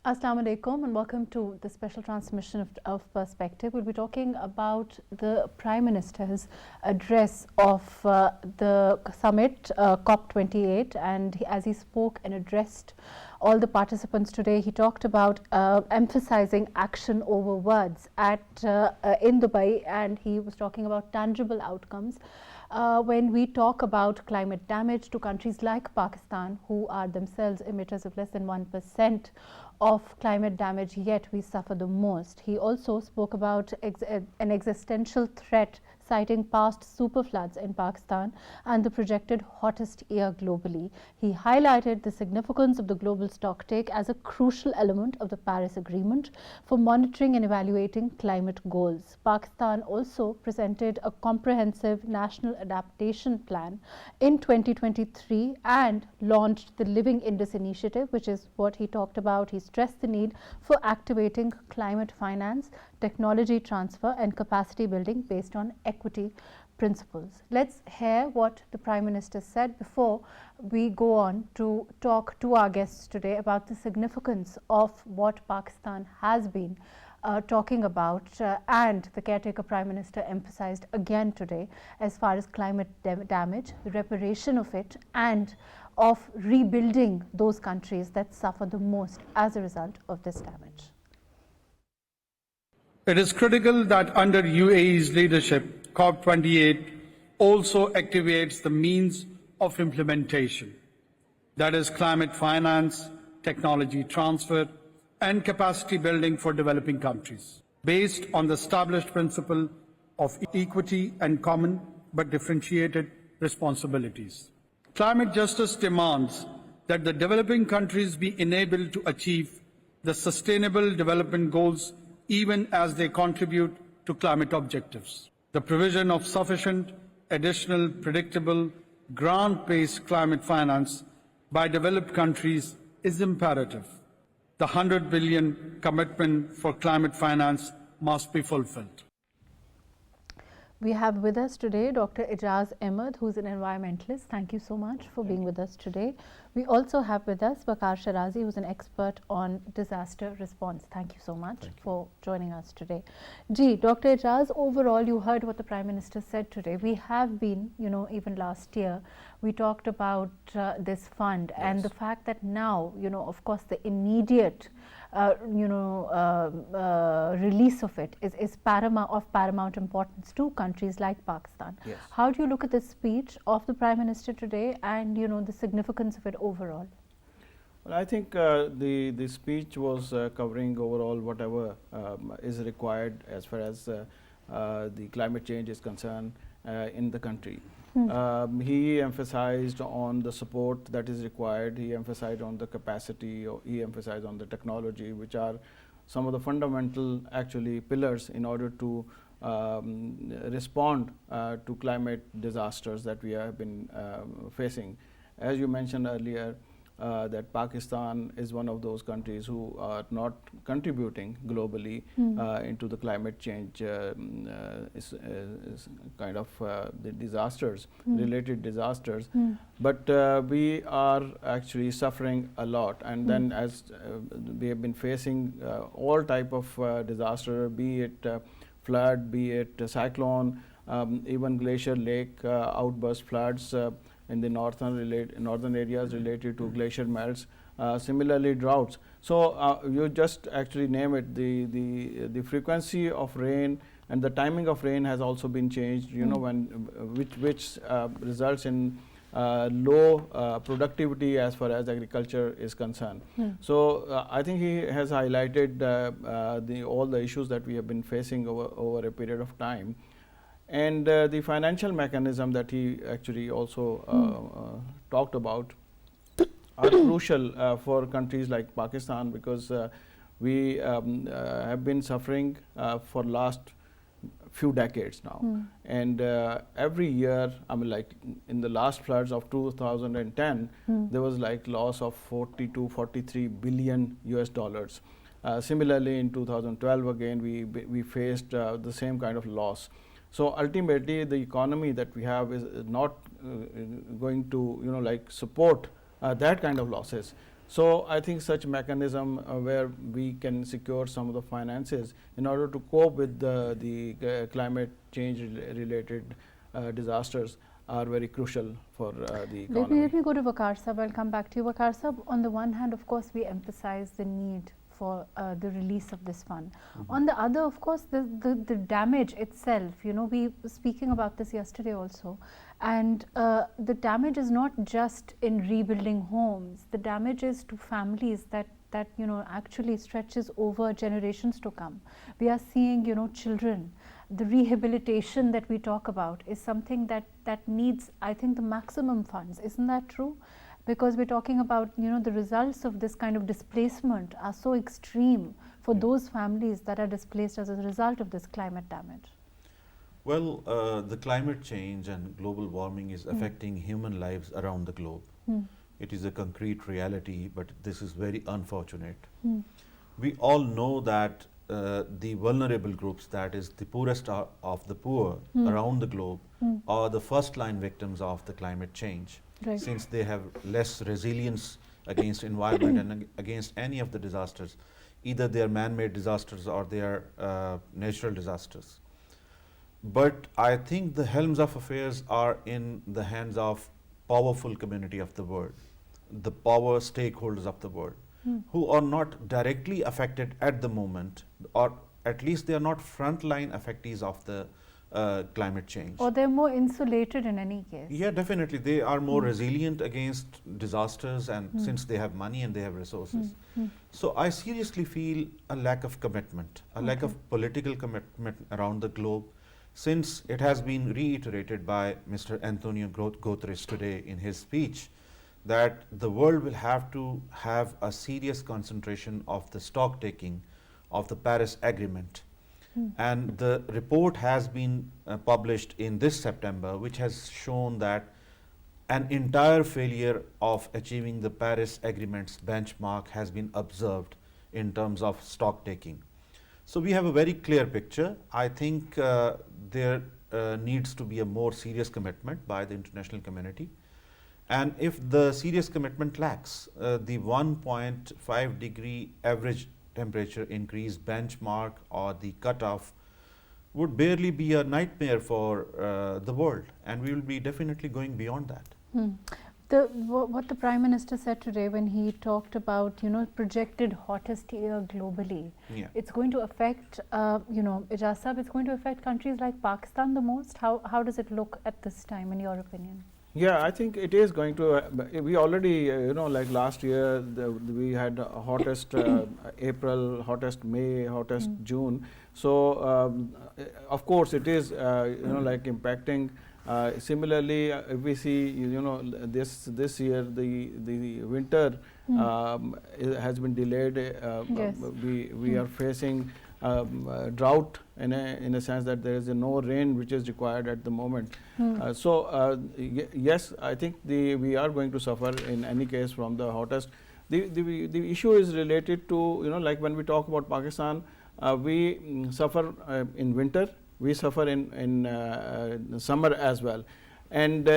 Assalamu alaikum and welcome to the special transmission of Perspective. We'll be talking about the Prime Minister's address of the summit COP28, and as he spoke and addressed all the participants today, he talked about emphasizing action over words in Dubai, and he was talking about tangible outcomes. When we talk about climate damage to countries like Pakistan, who are themselves emitters of less than 1% of climate damage, yet we suffer the most. He also spoke about an existential threat, citing past superfloods in Pakistan and the projected hottest year globally. He highlighted the significance of the global stocktake as a crucial element of the Paris Agreement for monitoring and evaluating climate goals. Pakistan also presented a comprehensive national adaptation plan in 2023 and launched the Living Indus initiative, which is what he talked about. He stressed the need for activating climate finance, technology transfer and capacity building based on equity principles. Let's hear what the Prime Minister said before we go on to talk to our guests today about the significance of what Pakistan has been talking about and the caretaker Prime Minister emphasized again today as far as climate damage, the reparation of it, and of rebuilding those countries that suffer the most as a result of this damage. It is critical that under UAE's leadership, COP28 also activates the means of implementation, that is climate finance, technology transfer, and capacity building for developing countries, based on the established principle of equity and common but differentiated responsibilities. Climate justice demands that the developing countries be enabled to achieve the Sustainable Development Goals even as they contribute to climate objectives. The provision of sufficient, additional, predictable, grant-based climate finance by developed countries is imperative. The 100 billion commitment for climate finance must be fulfilled. We have with us today Dr. Ejaz Ahmed, who's an environmentalist. Thank you so much for being with us today. We also have with us Waqar Sherazi, who's an expert on disaster response. Thank you so much for joining us today. Dr. Ejaz, overall you heard what the Prime Minister said today. We have been, even last year, we talked about this fund and the fact that now, of course, the immediate release of it is paramount importance to countries like Pakistan. Yes. How do you look at the speech of the Prime Minister today and the significance of it overall? Well, I think the speech was covering overall whatever is required as far as the climate change is concerned in the country. He emphasized on the support that is required, he emphasized on the capacity, he emphasized on the technology, which are some of the fundamental actually pillars in order to respond to climate disasters that we have been facing. As you mentioned earlier, that Pakistan is one of those countries who are not contributing globally into the climate change is kind of the disasters, related disasters. But we are actually suffering a lot, and then as we have been facing all type of disaster, be it flood, be it cyclone, even glacier lake outburst floods in the northern areas related to glacier melts, similarly droughts. So you just actually name it, the frequency of rain and the timing of rain has also been changed, which results in low productivity as far as agriculture is concerned. So I think he has highlighted all the issues that we have been facing over a period of time. And the financial mechanism that he actually also talked about are crucial for countries like Pakistan, because we have been suffering for last few decades now. And every year, like in the last floods of 2010, there was like loss of 42, 43 billion US dollars. Similarly, in 2012, again, we faced the same kind of loss. So ultimately, the economy that we have is not going to, support that kind of losses. So I think such mechanism where we can secure some of the finances in order to cope with the climate change related disasters are very crucial for the economy. Let me go to Waqar Sahab. I'll come back to you. Waqar Sahab, on the one hand, of course, we emphasize the need for the release of this fund. On the other, of course, the damage itself, you know, we were speaking about this yesterday also, and the damage is not just in rebuilding homes, the damage is to families that you know, actually stretches over generations to come. We are seeing, you know, children. The rehabilitation that we talk about is something that needs, I think, the maximum funds. Isn't that true? Because we're talking about, you know, the results of this kind of displacement are so extreme for those families that are displaced as a result of this climate damage. Well, the climate change and global warming is affecting human lives around the globe. It is a concrete reality, but this is very unfortunate. We all know that the vulnerable groups, that is the poorest of the poor around the globe, are the first line victims of the climate change. Right. Since they have less resilience against environment and against any of the disasters, either they are man-made disasters or they are natural disasters. But I think the helms of affairs are in the hands of powerful community of the world, the power stakeholders of the world, who are not directly affected at the moment, or at least they are not frontline affectees of the climate change. Or they're more insulated in any case. Yeah, definitely. They are more resilient against disasters, and since they have money and they have resources. So I seriously feel a lack of commitment, a lack of political commitment around the globe, since it has been reiterated by Mr. Antonio Guterres today in his speech that the world will have to have a serious concentration of the stock taking of the Paris Agreement. And the report has been published in this September, which has shown that an entire failure of achieving the Paris Agreement's benchmark has been observed in terms of stock taking. So we have a very clear picture. I think there needs to be a more serious commitment by the international community. And if the serious commitment lacks, the 1.5 degree average temperature increase benchmark or the cutoff would barely be a nightmare for the world, and we will be definitely going beyond that. What the Prime Minister said today when he talked about, you know, projected hottest year globally, it's going to affect, you know, Ejaz Sahab, it's going to affect countries like Pakistan the most. How does it look at this time, in your opinion? Yeah, I think it is going to. We already, you know, like last year, we had hottest April, hottest May, hottest June. So, of course, it is, you know, like impacting. Similarly, if we see, you know, this year the winter has been delayed. Yes. We are facing drought in a sense that there is no rain which is required at the moment. So yes, I think we are going to suffer in any case from the hottest. The issue is related to, you know, like when we talk about Pakistan, we suffer in winter, we suffer in summer as well, and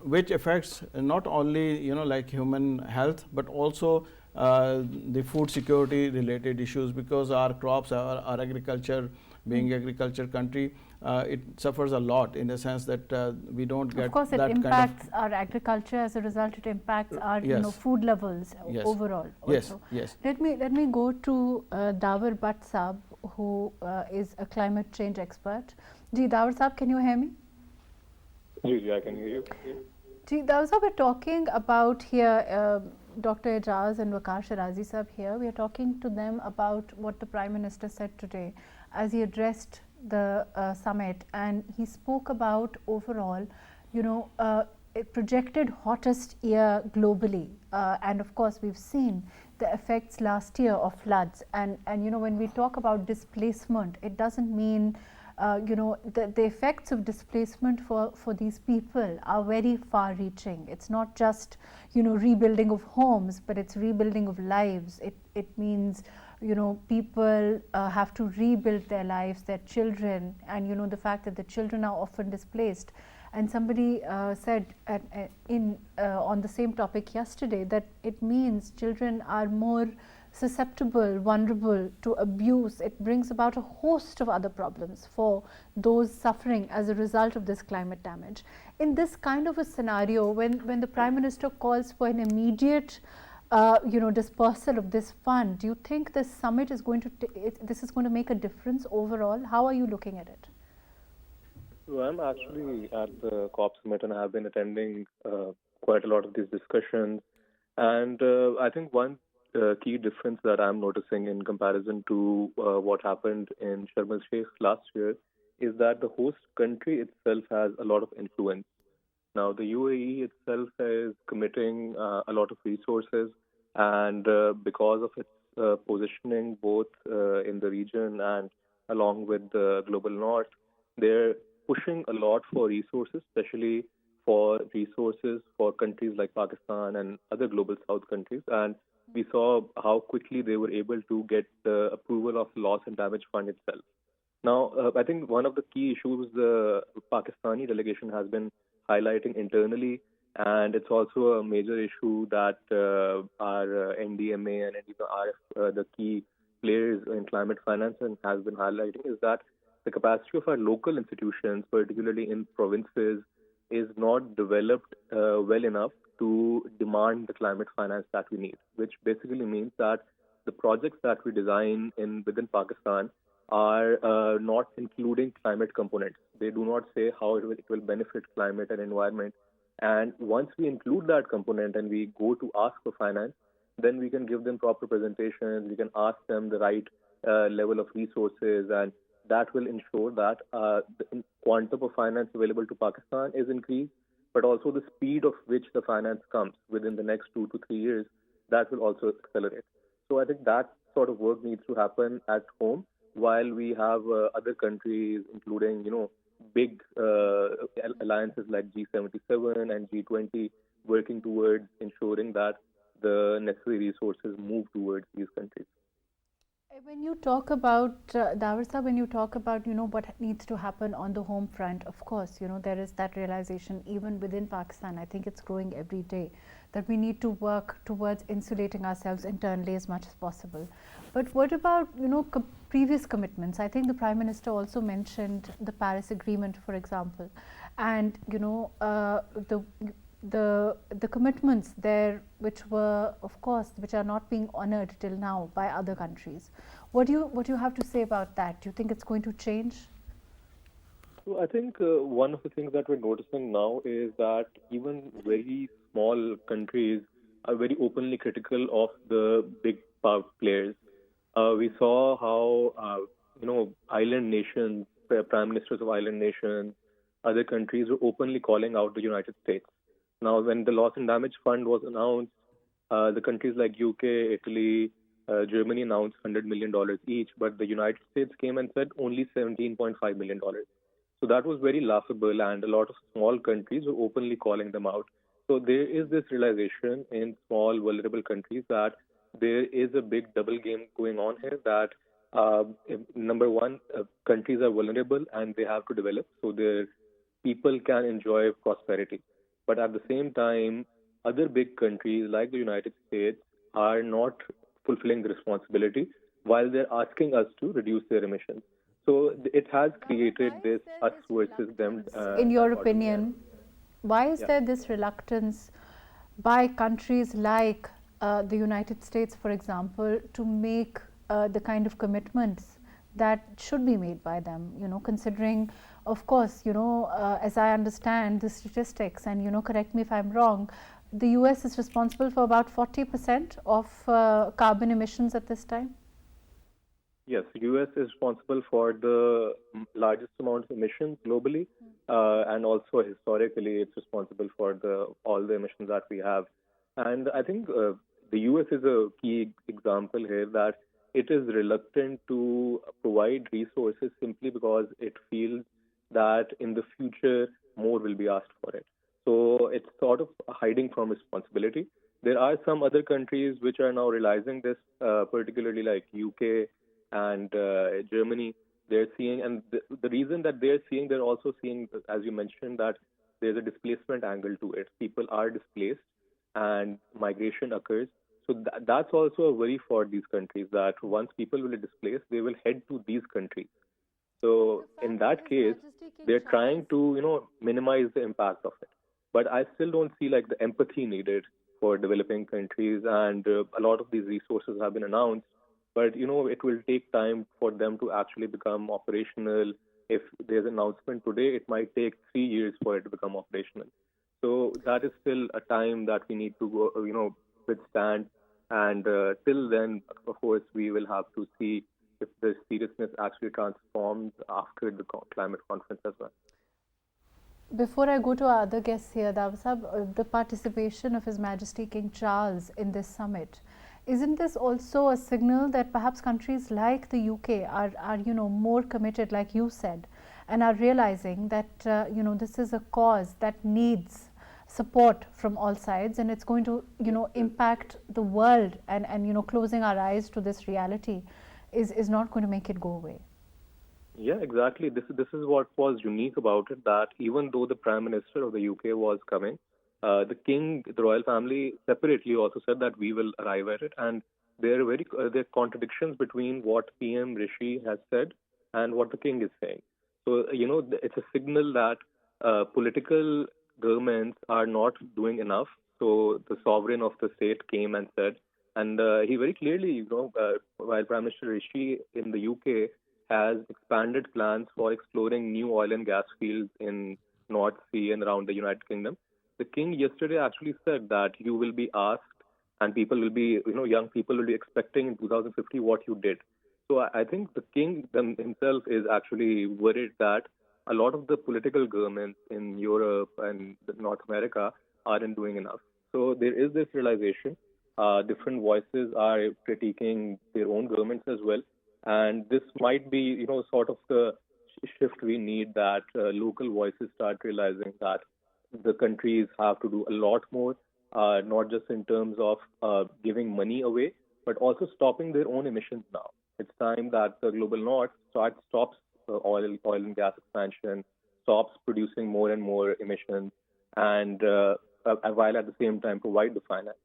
which affects not only, you know, like human health, but also the food security related issues, because our crops, our agriculture, being agriculture country, it suffers a lot in the sense that we don't get. Of course, it impacts our agriculture. As a result, it impacts our you know, food levels overall. Also. Yes. Let me go to Dawar Butt Sahab, who is a climate change expert. Ji, Dawar Sahab, can you hear me? Ji, I can hear you. Ji, Dawar Sahab, we're talking about here. Dr. Ejaz and Waqar Sherazi Sahab here. We are talking to them about what the Prime Minister said today as he addressed the summit, and he spoke about overall, you know, a projected hottest year globally, and of course we've seen the effects last year of floods, and you know, when we talk about displacement, it doesn't mean you know, the effects of displacement for these people are very far reaching. It's not just, you know, rebuilding of homes, but it's rebuilding of lives. It means people have to rebuild their lives, their children, and the fact that the children are often displaced. And somebody said on the same topic yesterday that it means children are more susceptible, vulnerable to abuse. It brings about a host of other problems for those suffering as a result of this climate damage. In this kind of a scenario, when the Prime Minister calls for an immediate dispersal of this fund, do you think this summit is going to make a difference overall? How are you looking at it? So I'm actually at the COP summit and I have been attending quite a lot of these discussions. And I think one key difference that I'm noticing in comparison to what happened in Sharm el-Sheikh last year is that the host country itself has a lot of influence. Now, the UAE itself is committing a lot of resources, and because of its positioning both in the region and along with the global north, they're pushing a lot for resources, especially for resources for countries like Pakistan and other global south countries. And we saw how quickly they were able to get the approval of loss and damage fund itself. Now, I think one of the key issues the Pakistani delegation has been highlighting internally, and it's also a major issue that our NDMA and RF, the key players in climate finance, and has been highlighting, is that the capacity of our local institutions, particularly in provinces, is not developed well enough to demand the climate finance that we need, which basically means that the projects that we design within Pakistan are not including climate components. They do not say how it will benefit climate and environment. And once we include that component and we go to ask for finance, then we can give them proper presentations, we can ask them the right level of resources, and that will ensure that the quantum of finance available to Pakistan is increased, but also the speed of which the finance comes within the next 2 to 3 years, that will also accelerate. So I think that sort of work needs to happen at home, while we have other countries, including, big alliances like G77 and G20, working towards ensuring that the necessary resources move towards these countries. When you talk about, Dawar Sahab, when you talk about, what needs to happen on the home front, of course, there is that realization even within Pakistan. I think it's growing every day that we need to work towards insulating ourselves internally as much as possible. But what about, previous commitments? I think the Prime Minister also mentioned the Paris Agreement, for example, and, the commitments there, which were, of course, which are not being honored till now by other countries. What do you have to say about that? Do you think it's going to change? So I think one of the things that we're noticing now is that even very small countries are very openly critical of the big players. We saw how island nations, prime ministers of island nations, other countries were openly calling out the United States. Now, when the loss and damage fund was announced, the countries like UK, Italy, Germany announced $100 million each, but the United States came and said only $17.5 million. So that was very laughable, and a lot of small countries were openly calling them out. So there is this realization in small, vulnerable countries that there is a big double game going on here, that number one, countries are vulnerable and they have to develop so their people can enjoy prosperity. But at the same time, other big countries like the United States are not fulfilling the responsibility while they're asking us to reduce their emissions. So it has created this us versus them. In your opinion, why is there this reluctance by countries like the United States, for example, to make the kind of commitments that should be made by them, considering, of course, as I understand the statistics, and, correct me if I'm wrong, the US is responsible for about 40% of carbon emissions at this time? Yes, the US is responsible for the largest amount of emissions globally, and also historically it's responsible for all the emissions that we have. And I think the US is a key example here, that it is reluctant to provide resources simply because it feels that in the future more will be asked for it. So it's sort of hiding from responsibility. There are some other countries which are now realizing this, particularly like UK and Germany. They're seeing, and the reason that they're seeing, they're also seeing, as you mentioned, that there's a displacement angle to it. People are displaced and migration occurs. So that's also a worry for these countries, that once people will be displaced, they will head to these countries. So in that case, they're trying to, minimize the impact of it. But I still don't see like the empathy needed for developing countries, and a lot of these resources have been announced. But it will take time for them to actually become operational. If there's an announcement today, it might take 3 years for it to become operational. So that is still a time that we need to go, withstand. And till then, of course, we will have to see if the seriousness actually transforms after the climate conference as well. Before I go to our other guests here, Dawar Sahab, the participation of His Majesty King Charles in this summit, isn't this also a signal that perhaps countries like the UK are more committed, like you said, and are realizing that this is a cause that needs support from all sides, and it's going to impact the world, and closing our eyes to this reality is not going to make it go away. Yeah, exactly. This is what was unique about it, that even though the Prime Minister of the UK was coming, the King, the royal family separately also said that we will arrive at it, and there are contradictions between what PM Rishi has said and what the King is saying. So it's a signal that political governments are not doing enough. So the sovereign of the state came and said, and he very clearly, while Prime Minister Rishi in the UK has expanded plans for exploring new oil and gas fields in North Sea and around the United Kingdom, the King yesterday actually said that you will be asked, and people will be, young people will be expecting in 2050 what you did. So I think the King himself is actually worried that a lot of the political governments in Europe and North America aren't doing enough. So there is this realization. Different voices are critiquing their own governments as well. And this might be, sort of the shift we need, that local voices start realizing that the countries have to do a lot more, not just in terms of giving money away, but also stopping their own emissions now. It's time that the global north stops oil and gas expansion, stops producing more and more emissions, and while at the same time provide the finance.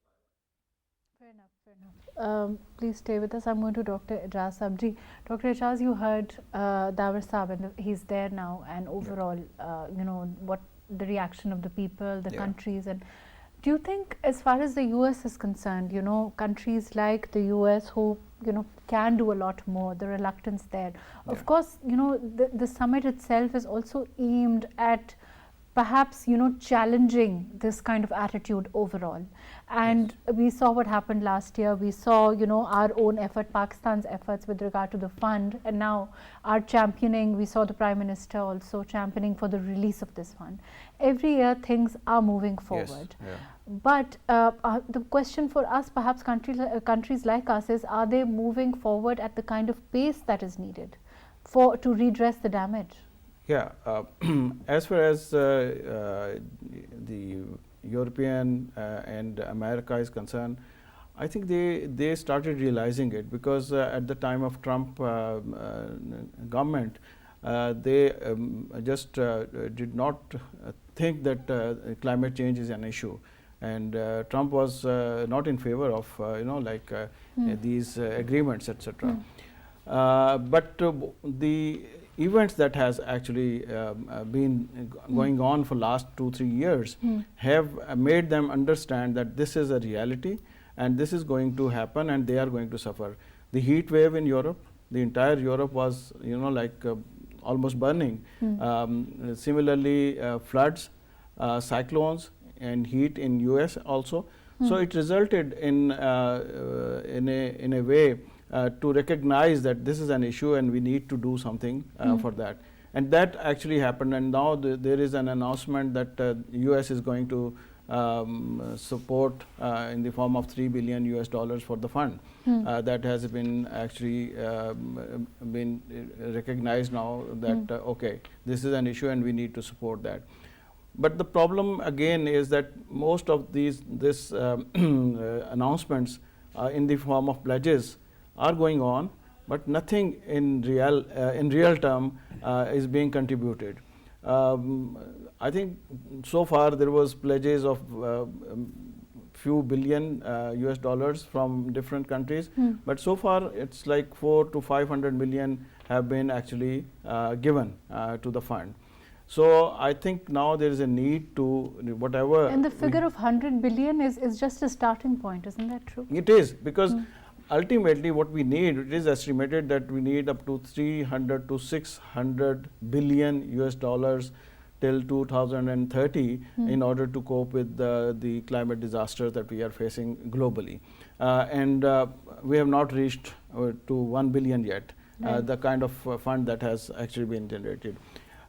Fair enough. Please stay with us. I'm going to Dr. Ejaz Ahmed. Dr. Ejaz, you heard Dawar Sahab, and he's there now, and overall, what the reaction of the people, the countries, and do you think, as far as the US is concerned, countries like the US who can do a lot more, the reluctance there. Of course, the summit itself is also aimed at perhaps challenging this kind of attitude overall, and we saw what happened last year. We saw our own effort, Pakistan's efforts with regard to the fund, and now our championing. We saw the Prime Minister also championing for the release of this fund. Every year things are moving forward. But the question for us, perhaps countries like us, is, are they moving forward at the kind of pace that is needed to redress the damage? Yeah, as far as the European and America is concerned, I think they started realizing it, because at the time of Trump government, they just did not think that climate change is an issue, and Trump was not in favor of these agreements, etc. But the events that has actually been going on for last 2-3 years have made them understand that this is a reality and this is going to happen, and they are going to suffer. The heat wave in Europe, the entire Europe was almost burning. Similarly, floods, cyclones and heat in US also. So it resulted in a way to recognize that this is an issue and we need to do something for that. And that actually happened, and now there is an announcement that US is going to support in the form of $3 billion for the fund. That has been actually been recognized now that okay, this is an issue and we need to support that. But the problem again is that most of this announcements in the form of pledges are going on, but nothing in real term is being contributed. I think so far there was pledges of few billion US dollars from different countries, but so far it's like 400 to 500 million have been actually given to the fund. So I think now there is a need to whatever. And the figure of 100 billion is just a starting point, isn't that true? It is, because ultimately what we need, it is estimated that we need up to 300 to 600 billion US dollars till 2030 in order to cope with the climate disasters that we are facing globally. And we have not reached to 1 billion yet, the kind of fund that has actually been generated.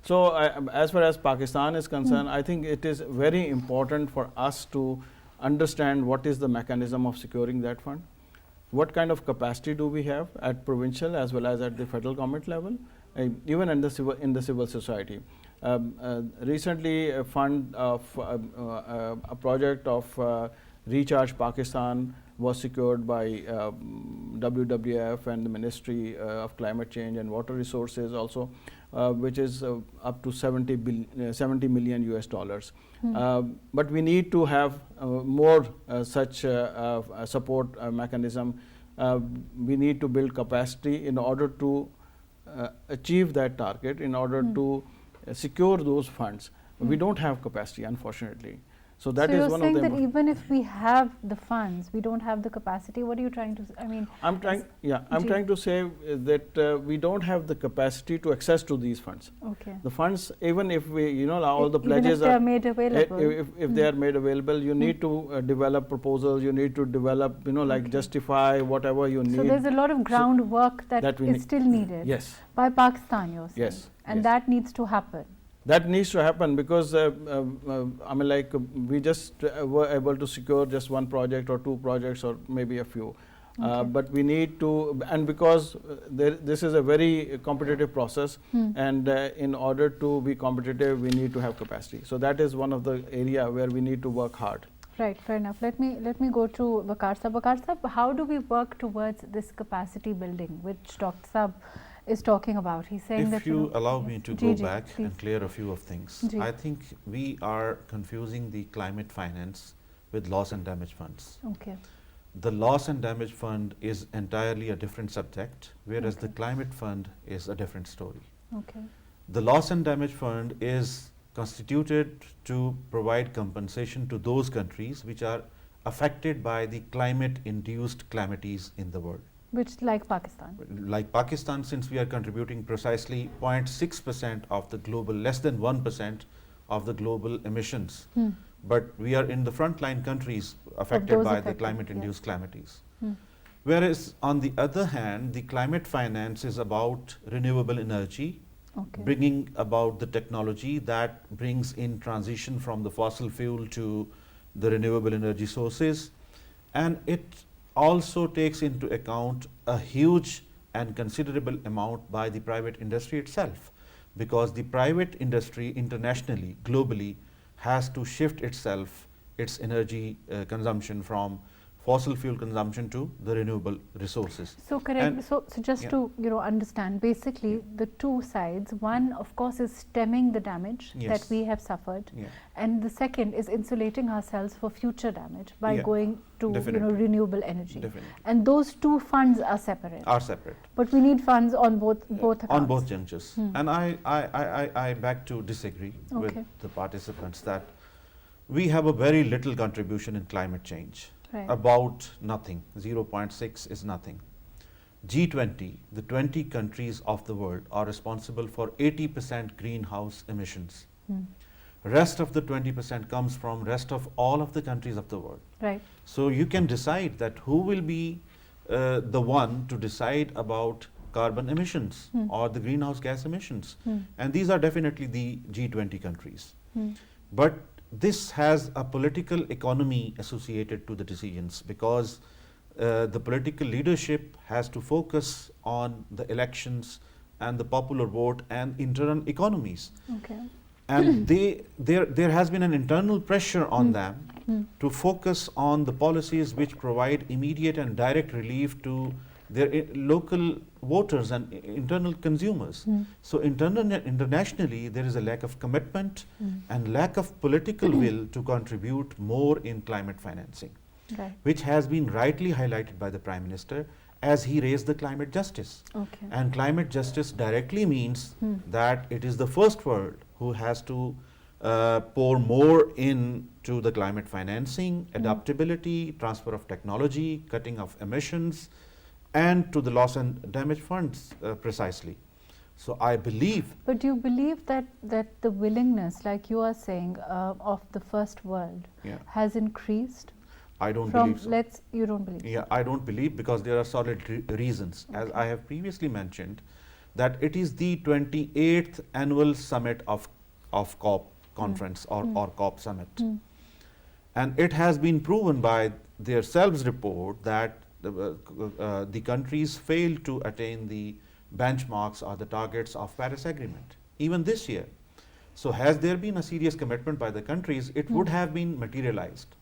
So as far as Pakistan is concerned, I think it is very important for us to understand what is the mechanism of securing that fund. What kind of capacity do we have at provincial as well as at the federal government level, even in the civil society. Recently, a fund of a project of Recharge Pakistan was secured by WWF and the Ministry of Climate Change and Water Resources also, which is up to 70 million US dollars. But we need to have more such support mechanism. We need to build capacity in order to achieve that target, in order to secure those funds. We don't have capacity, unfortunately. So that is one of them. So you're saying that even if we have the funds, we don't have the capacity. What are you trying to say? I mean, I'm trying to say that we don't have the capacity to access to these funds. Okay. The funds, even if we, all the pledges even if they are made available. If they are made available, you need to develop proposals. You need to develop, like justify whatever you need. So there's a lot of groundwork that is still needed. Yes. By Pakistan, you're saying. Yes. And that needs to happen. That needs to happen because I mean, like we just were able to secure just one project or two projects or maybe a few. But we need to, and because this is a very competitive process, and in order to be competitive, we need to have capacity. So that is one of the area where we need to work hard. Right, fair enough. Let me go to Waqar Sahab. Waqar Sahab, how do we work towards this capacity building, which Dr. Sahab is talking about? He's saying that, if you allow me to go back please. and clear a few of things. I think we are confusing the climate finance with loss and damage funds. Okay. The loss and damage fund is entirely a different subject, whereas the climate fund is a different story. Okay. The loss and damage fund is constituted to provide compensation to those countries which are affected by the climate-induced calamities in the world. Which, like Pakistan? Like Pakistan, since we are contributing precisely 0.6% of the global, less than 1% of the global emissions, but we are in the frontline countries affected by the climate-induced calamities. Whereas on the other hand, the climate finance is about renewable energy, bringing about the technology that brings in transition from the fossil fuel to the renewable energy sources, and it also takes into account a huge and considerable amount by the private industry itself, because the private industry internationally, globally, has to shift its energy consumption from fossil fuel consumption to the renewable resources. So correct. So just to understand, basically the two sides. One, of course, is stemming the damage that we have suffered, and the second is insulating ourselves for future damage by going to renewable energy. And those two funds are separate. But we need funds on both accounts. On both junctures. And I beg to disagree with the participants that we have a very little contribution in climate change. About nothing. 0.6 is nothing. G20, the 20 countries of the world, are responsible for 80% greenhouse emissions. Rest of the 20% comes from rest of all of the countries of the world. So you can decide that who will be the one to decide about carbon emissions or the greenhouse gas emissions. And these are definitely the G20 countries. But this has a political economy associated to the decisions, because the political leadership has to focus on the elections and the popular vote and internal economies. And there has been an internal pressure on them to focus on the policies which provide immediate and direct relief to their local voters and internal consumers. So internationally, there is a lack of commitment and lack of political will to contribute more in climate financing, which has been rightly highlighted by the Prime Minister as he raised the climate justice. And climate justice directly means that it is the first world who has to pour more into the climate financing, adaptability, transfer of technology, cutting of emissions, and to the loss and damage funds precisely. So I believe. But do you believe that the willingness, like you are saying, of the first world has increased? I don't believe so. You don't believe? Yeah, I don't believe, because there are solid reasons. As I have previously mentioned, that it is the 28th annual summit of COP conference or COP summit. And it has been proven by their selves report that the countries failed to attain the benchmarks or the targets of Paris Agreement, even this year. So has there been a serious commitment by the countries, it would have been materialized.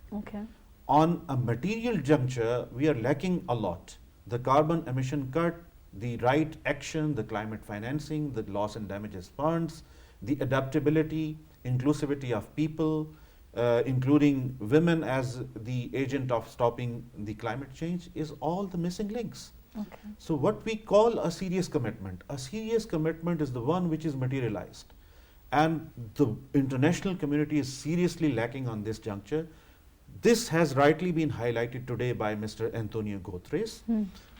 On a material juncture, we are lacking a lot. The carbon emission cut, the right action, the climate financing, the loss and damages funds, the adaptability, inclusivity of people, including women as the agent of stopping the climate change, is all the missing links. So what we call a serious commitment is the one which is materialized. And the international community is seriously lacking on this juncture. This has rightly been highlighted today by Mr. Antonio Guterres.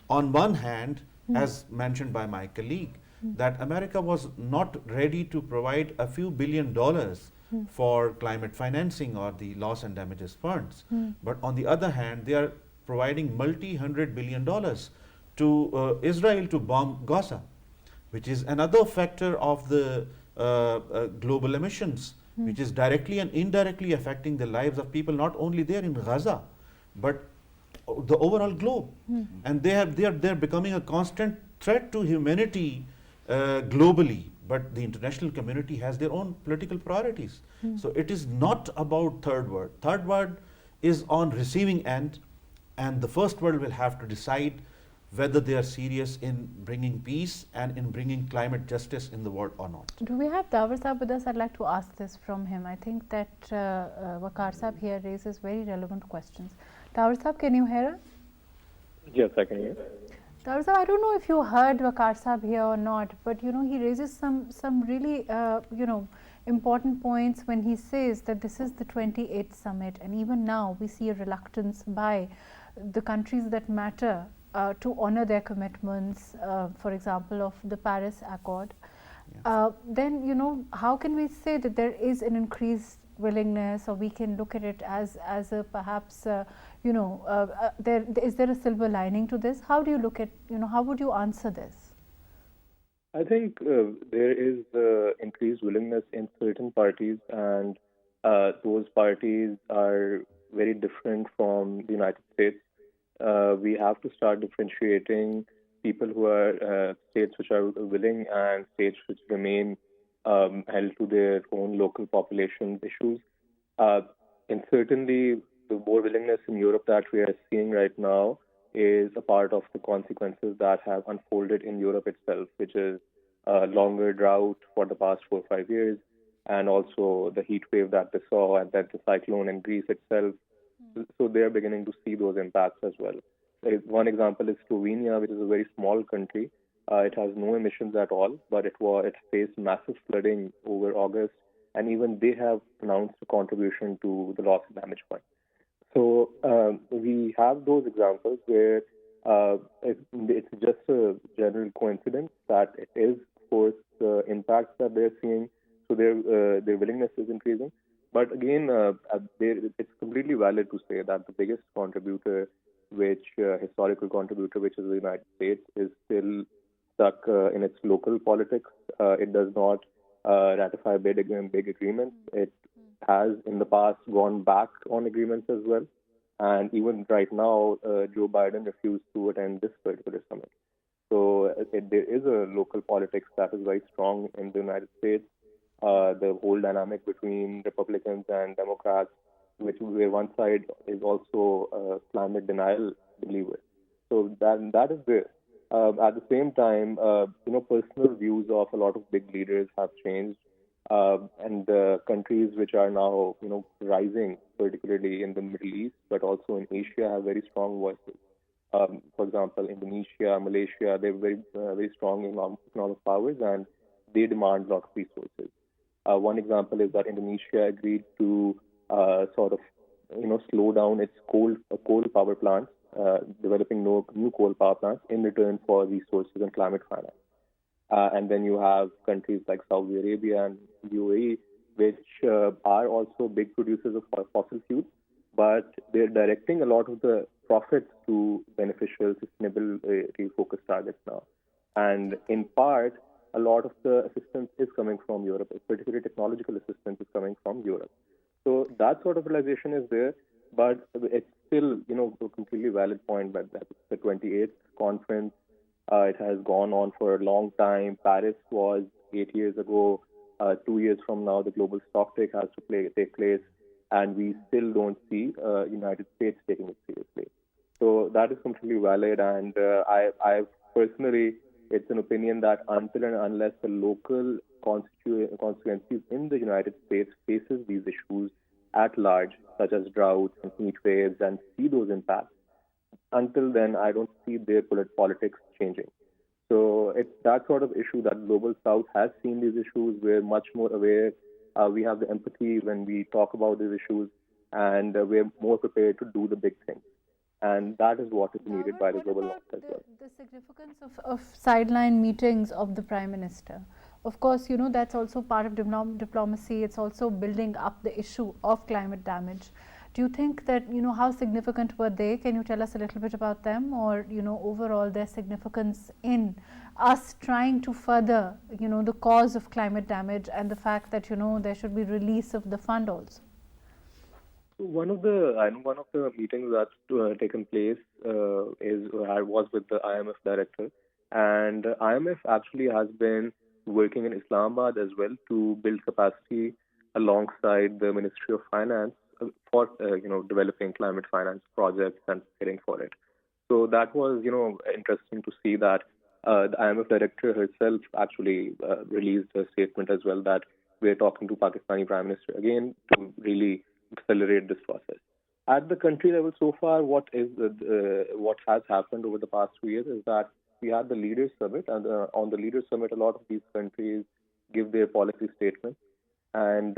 On one hand, as mentioned by my colleague, that America was not ready to provide a few $billion for climate financing or the loss and damages funds. But on the other hand, they are providing multi-$100 billion to Israel to bomb Gaza, which is another factor of the global emissions, which is directly and indirectly affecting the lives of people, not only there in Gaza, but the overall globe. And they're becoming a constant threat to humanity globally. But the international community has their own political priorities. So it is not about third world. Third world is on receiving end, and the first world will have to decide whether they are serious in bringing peace and in bringing climate justice in the world or not. Do we have Dawar Sahab with us? I'd like to ask this from him. I think that Waqar Sahab here raises very relevant questions. Dawar Sahab, can you hear us? Yes, I can hear. Dawar Sahab, I don't know if you heard Waqar Sahab here or not, but he raises some really important points when he says that this is the 28th summit, and even now we see a reluctance by the countries that matter to honor their commitments, for example, of the Paris Accord. Then how can we say that there is an increased willingness, or we can look at it as a perhaps is there a silver lining to this? How do you look at how would you answer this? I think there is increased willingness in certain parties, and those parties are very different from the United States. We have to start differentiating people who are states which are willing and states which remain held to their own local population issues. And certainly the more willingness in Europe that we are seeing right now is a part of the consequences that have unfolded in Europe itself, which is a longer drought for the past 4 or 5 years, and also the heat wave that they saw, and then the cyclone in Greece itself. So they are beginning to see those impacts as well. One example is Slovenia, which is a very small country. It has no emissions at all, but it faced massive flooding over August, and even they have announced a contribution to the loss and damage fund. So we have those examples where it's just a general coincidence that it is, of course, the impacts that they're seeing. So their willingness is increasing. But again, it's completely valid to say that the biggest contributor, historical contributor, which is the United States, is still stuck in its local politics. It does not ratify big agreements. It has in the past gone back on agreements as well. And even right now, Joe Biden refused to attend this particular summit. So there is a local politics that is very strong in the United States. the whole dynamic between Republicans and Democrats, where one side is also a climate denial believer. So that is there. At the same time, personal views of a lot of big leaders have changed, and the countries which are now, rising, particularly in the Middle East, but also in Asia, have very strong voices. For example, Indonesia, Malaysia, they're very strong economic powers, and they demand a lot of resources. One example is that Indonesia agreed to sort of, slow down its coal power plants, developing no new coal power plants in return for resources and climate finance. And then you have countries like Saudi Arabia and UAE, which are also big producers of fossil fuels, but they're directing a lot of the profits to beneficial, sustainability-focused targets now. And in part, a lot of the assistance is coming from Europe, particularly technological assistance is coming from Europe. So that sort of realization is there, but it's still, a completely valid point that the 28th conference, it has gone on for a long time. Paris was 8 years ago. 2 years from now, the global stocktake has to take place, and we still don't see United States taking it seriously. So that is completely valid, and I personally, it's an opinion that until and unless the local constituencies in the United States faces these issues at large, such as droughts and heat waves, and see those impacts, until then, I don't see their politics changing. So it's that sort of issue that Global South has seen these issues. We're much more aware. We have the empathy when we talk about these issues, and we're more prepared to do the big things. And that is what is needed by the Global North as well. The significance of sideline meetings of the Prime Minister. Of course, that's also part of diplomacy. It's also building up the issue of climate damage. Do you think that, how significant were they? Can you tell us a little bit about them, or, overall their significance in us trying to further, the cause of climate damage and the fact that, there should be release of the fund also? One of the meetings that's taken place was with the IMF director, and IMF actually has been working in Islamabad as well to build capacity alongside the Ministry of Finance for developing climate finance projects and preparing for it. So that was interesting to see that the IMF director herself actually released a statement as well that we're talking to Pakistani Prime Minister again to really accelerate this process. At the country level, so far, what has happened over the past 2 years is that we had the Leaders Summit, and on the Leaders Summit, a lot of these countries give their policy statements. And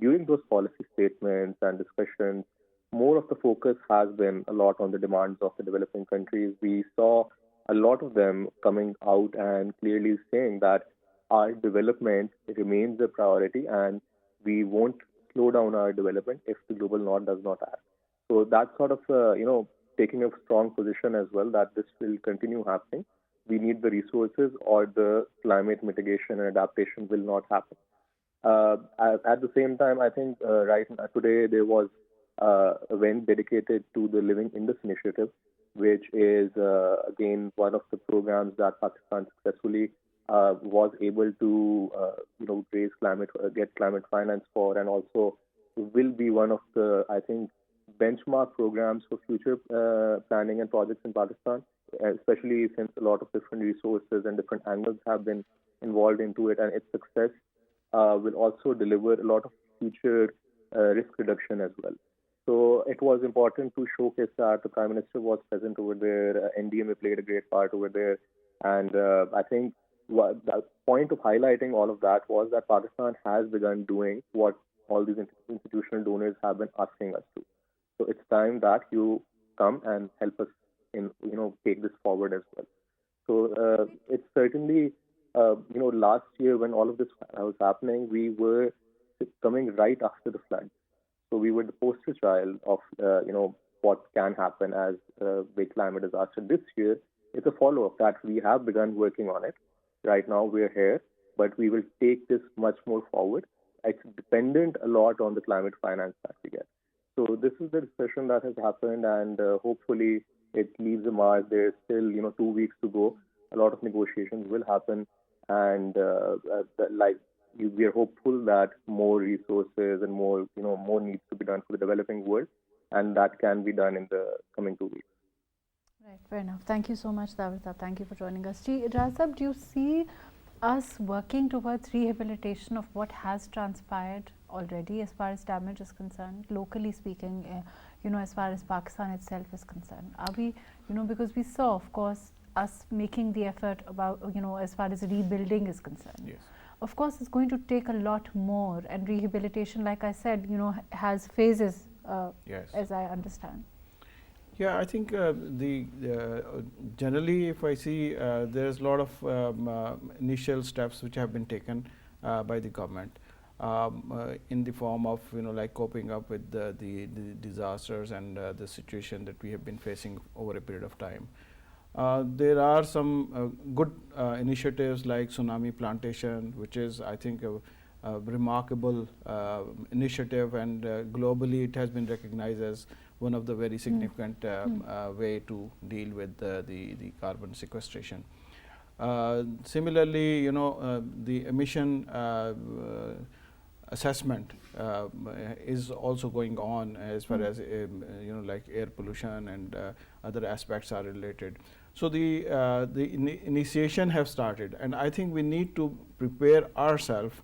during those policy statements and discussions, more of the focus has been a lot on the demands of the developing countries. We saw a lot of them coming out and clearly saying that our development remains a priority, and we won't slow down our development if the global north does not act. So that's sort of, taking a strong position as well that this will continue happening. We need the resources, or the climate mitigation and adaptation will not happen. At the same time, I think right now, today there was an event dedicated to the Living Indus Initiative, which is again one of the programs that Pakistan successfully was able to get climate finance for, and also will be one of the, I think, benchmark programs for future planning and projects in Pakistan, especially since a lot of different resources and different angles have been involved into it, and its success will also deliver a lot of future risk reduction as well. So it was important to showcase that the Prime Minister was present over there. NDMA played a great part over there, and I think the point of highlighting all of that was that Pakistan has begun doing what all these institutional donors have been asking us to. So it's time that you come and help us in, take this forward as well. So it's certainly, last year when all of this was happening, we were coming right after the flood. So we were the poster child of, what can happen as a big climate disaster. This year, it's a follow-up that we have begun working on it. Right now, we're here, but we will take this much more forward. It's dependent a lot on the climate finance that we get. So this is the discussion that has happened, and hopefully it leaves a mark. There's still, 2 weeks to go. A lot of negotiations will happen, and like we are hopeful that more resources and more needs to be done for the developing world, and that can be done in the coming 2 weeks. Right, fair enough. Thank you so much, Dawar Butt. Thank you for joining us. Ejaz, do you see us working towards rehabilitation of what has transpired already as far as damage is concerned, locally speaking, as far as Pakistan itself is concerned? Are we, because we saw, of course, us making the effort about, as far as rebuilding is concerned. Yes. Of course, it's going to take a lot more, and rehabilitation, like I said, has phases, Yes. as I understand. Yeah, I think generally, if I see, there's a lot of initial steps which have been taken by the government in the form of like coping up with the disasters and the situation that we have been facing over a period of time. There are some good initiatives like tsunami plantation, which is, I think, a remarkable initiative, and globally it has been recognized as one of the very significant way to deal with the carbon sequestration. Similarly, the emission assessment is also going on as far as like air pollution and other aspects are related. So the initiation have started, and I think we need to prepare ourselves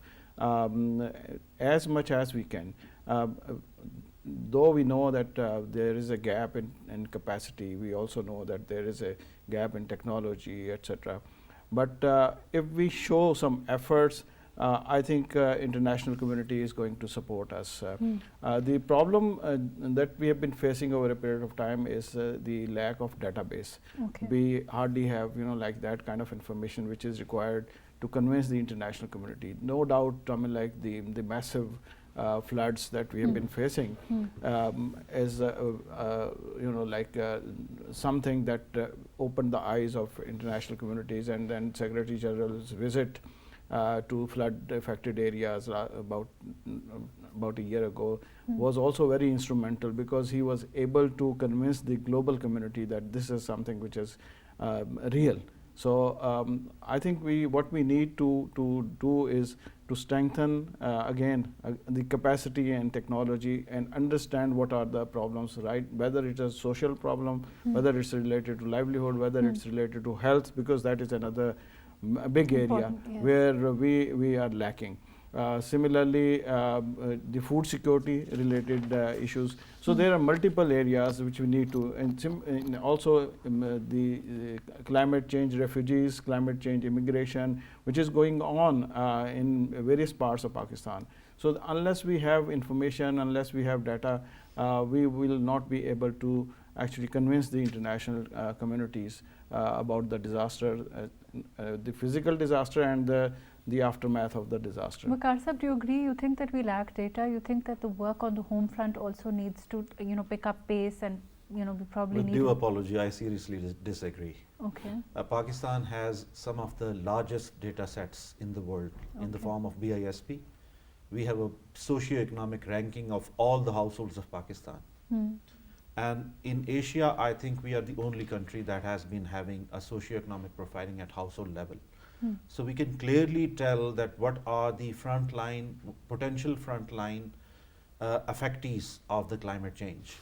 as much as we can. Though we know that there is a gap in capacity, we also know that there is a gap in technology, etc. But if we show some efforts, I think international community is going to support us. The problem that we have been facing over a period of time is the lack of database. Okay. We hardly have like that kind of information which is required to convince the international community. No doubt, like the massive floods that we have been facing is like something that opened the eyes of international communities, and then Secretary General's visit to flood affected areas about a year ago was also very instrumental, because he was able to convince the global community that this is something which is real. So I think what we need to do is to strengthen again the capacity and technology, and understand what are the problems, right? Whether it's a social problem, whether it's related to livelihood, whether it's related to health, because that is another big area where we are lacking. Similarly, the food security related issues. So there are multiple areas which we need to, and also the climate change refugees, climate change immigration, which is going on in various parts of Pakistan. So unless we have information, unless we have data, we will not be able to actually convince the international communities about the disaster, the physical disaster and the aftermath of the disaster. Waqar Sahab, do you agree? You think that we lack data? You think that the work on the home front also needs to, pick up pace, and we probably need. With due apology, I seriously disagree. Okay. Pakistan has some of the largest data sets in the world in the form of BISP. We have a socio-economic ranking of all the households of Pakistan. And in Asia, I think we are the only country that has been having a socio-economic profiling at household level. So we can clearly tell that what are the potential frontline affectees of the climate change.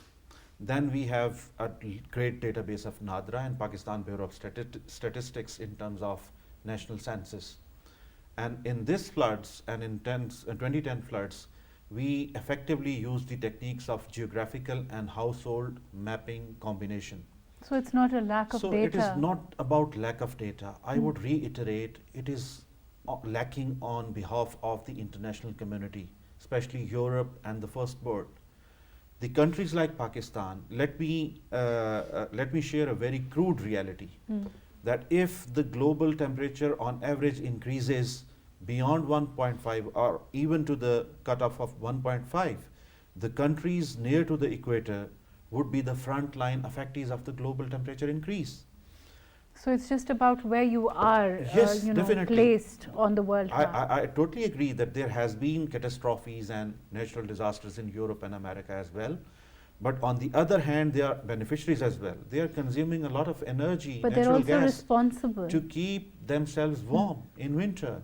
Then we have a great database of NADRA and Pakistan Bureau of Statistics in terms of national census. And in this floods and in 2010 floods, we effectively use the techniques of geographical and household mapping combination. So it's not a lack of data. So it is not about lack of data. I would reiterate, it is lacking on behalf of the international community, especially Europe and the First World. The countries like Pakistan, let me share a very crude reality, that if the global temperature on average increases beyond 1.5 or even to the cutoff of 1.5, the countries near to the equator would be the frontline affectees of the global temperature increase. So it's just about where you are, Yes, definitely. placed on the world map. I totally agree that there has been catastrophes and natural disasters in Europe and America as well. But on the other hand, they are beneficiaries as well. They are consuming a lot of energy, But they're natural also gas, responsible to keep themselves warm in winter.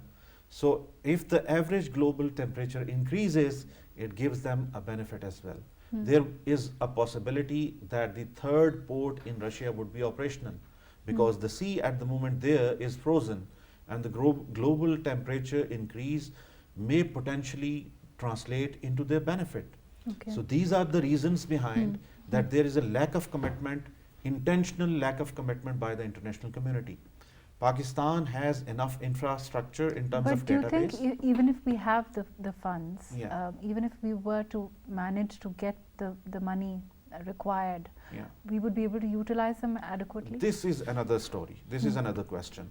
So if the average global temperature increases, it gives them a benefit as well. There is a possibility that the third port in Russia would be operational, because the sea at the moment there is frozen, and the global temperature increase may potentially translate into their benefit. Okay. So these are the reasons behind that there is a lack of commitment, intentional lack of commitment by the international community. Pakistan has enough infrastructure in terms But of do you database. think even if we have the funds, Yeah. even if we were to manage to get the money required, Yeah. we would be able to utilize them adequately? This is another story. This is another question.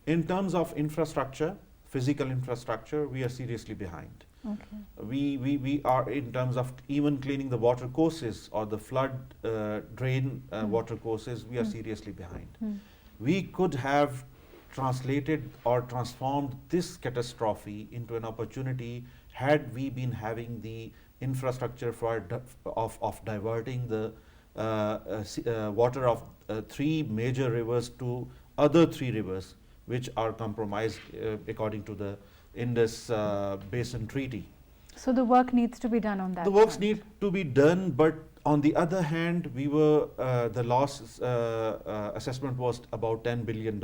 In terms of infrastructure, physical infrastructure, we are seriously behind. Okay. We are, in terms of even cleaning the water courses or the flood drain water courses, we are seriously behind. We could have translated or transformed this catastrophe into an opportunity had we been having the infrastructure for of diverting the water of 3 major rivers to other 3 rivers, which are compromised according to the Indus Basin Treaty. So the work needs to be done on that. The works front. need to be done, but on the other hand, we were the loss assessment was about $10 billion,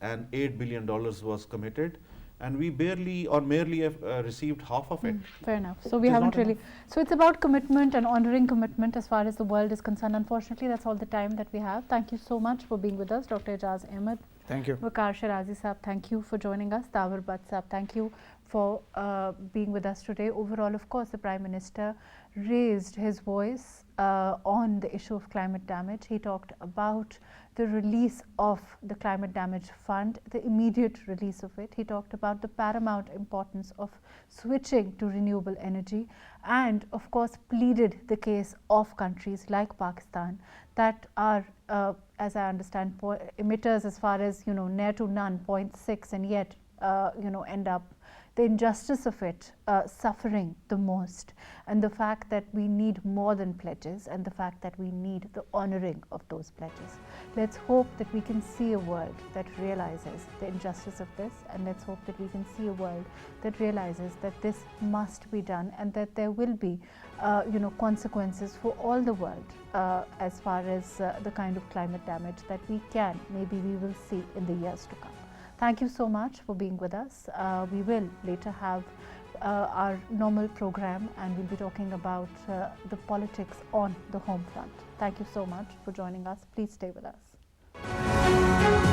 and $8 billion was committed, and we barely or merely have received half of it. Fair enough. So we It is haven't not really. So it's about commitment and honoring commitment as far as the world is concerned. Unfortunately, that's all the time that we have. Thank you so much for being with us, Dr. Ejaz Ahmed. Thank you. Waqar Sherazi Saab, thank you for joining us. Dawar Butt Saab, thank you for being with us today. Overall, of course, the Prime Minister raised his voice on the issue of climate damage. He talked about the release of the climate damage fund, the immediate release of it. He talked about the paramount importance of switching to renewable energy, and of course pleaded the case of countries like Pakistan that are, as I understand, emitters as far as, near to none, 0.6, and yet, end up the injustice of it suffering the most, and the fact that we need more than pledges, and the fact that we need the honoring of those pledges. Let's hope that we can see a world that realizes the injustice of this, and let's hope that we can see a world that realizes that this must be done, and that there will be consequences for all the world as far as the kind of climate damage that we will see in the years to come. Thank you so much for being with us. We will later have our normal program, and we'll be talking about the politics on the home front. Thank you so much for joining us. Please stay with us.